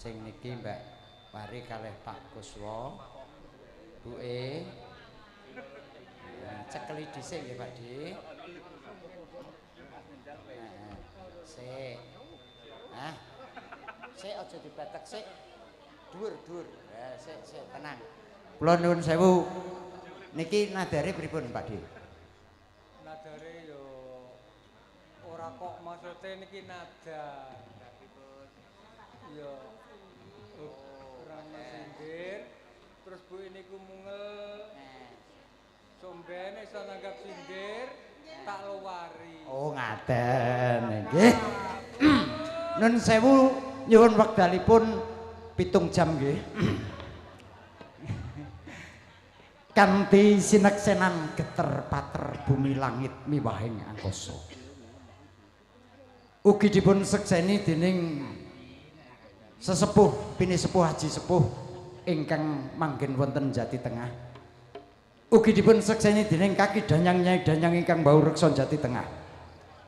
sing niki Mbak Wari kalih Pak Kuswo. Buke. Cekeli dhisik nggih Pak Di. Sik. Sik aja dibatek sik. Dhuwur. Sik tenang. Kula nuwun sewu. Niki nadare pripun Pak Di? Nadare yo ora kok maksude niki nada. Yo ora sindir. Terus Bu niku mungel. Somben iso nanggap sindir, tak luwari. Oh ngaten nggih. Nun sewu nyuwun wekdalipun 7 jam nggih. Kanthi sineksenan geter pater bumi langit miwahing angkasa. Ugi dipun sekseni dening sesepuh pinisepuh Haji Sepuh ingkang manggen wonten Jati Tengah. Ugi dipun sekseni dening kaki danyang Nyai Danyang ingkang bau reksa Jati Tengah.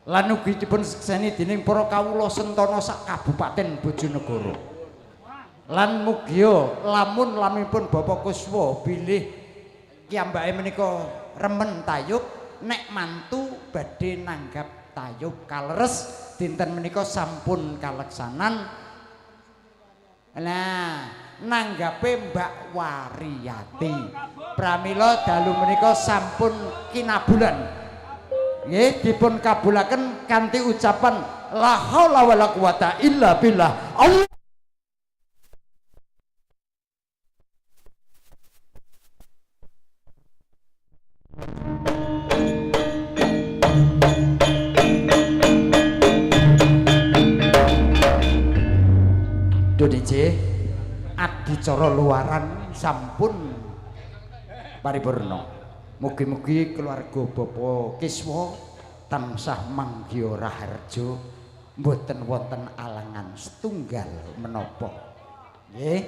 Lan ugi dipun sekseni dening para kawula sentana sak Kabupaten Bojonegoro. Lan mugia lamun lamunipun Bapak Kuswo bilih kiyambake menika remen tayub nek mantu badhe nanggap tayub kaleres dinten menika sampun kaleksanan. Nah, nanggape Mbak Wariyati pramila dalu menika sampun kinabulan. Nggih dipun kabulaken kanthi ucapan la haula wala quwata illa billah. Allah DJ adicara luaran sampun paripurna. Mugi-mugi keluarga Bapak Kiswa tansah manggya raharja mboten wonten alangan setunggal menapa. Nggih.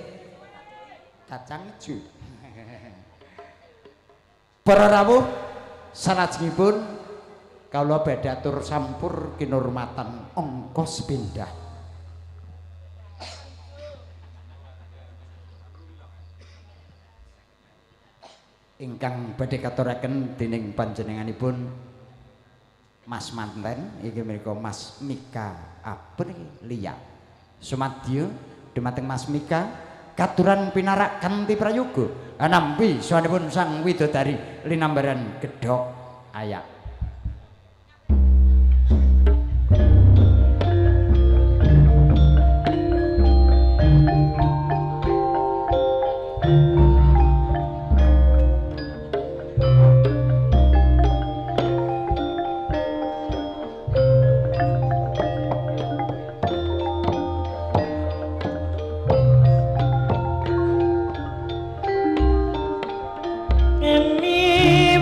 Kacang ijo. Para rawuh salajengipun kawula badhe atur sampur kinurmatan angka sepindhah. Ingkang badhe katuraken dening panjenenganipun Mas Manten iki menika Mas Mika Aprilia. Sumadyo dumateng Mas Mika katuran pinarak kanthi prayoga nampi sawanipun Sang Widodari linambaran gedhok ayak. Emi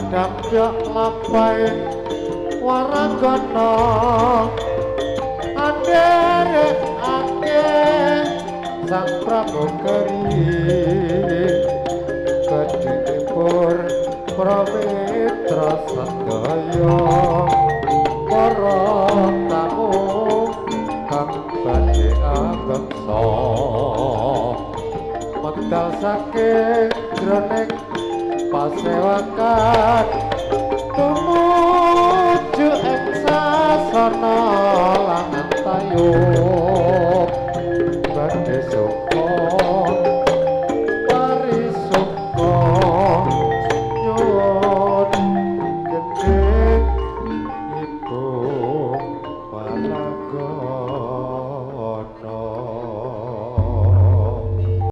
dampyok lapai waragana andere ake sang pramugari kedipur pramitra sadaya para tamu kang badhe angeksa medal saking jroning pasewakan tumuju ing sasana langan tayub badhe suka parisuka nyuwun gedhe ibu palaga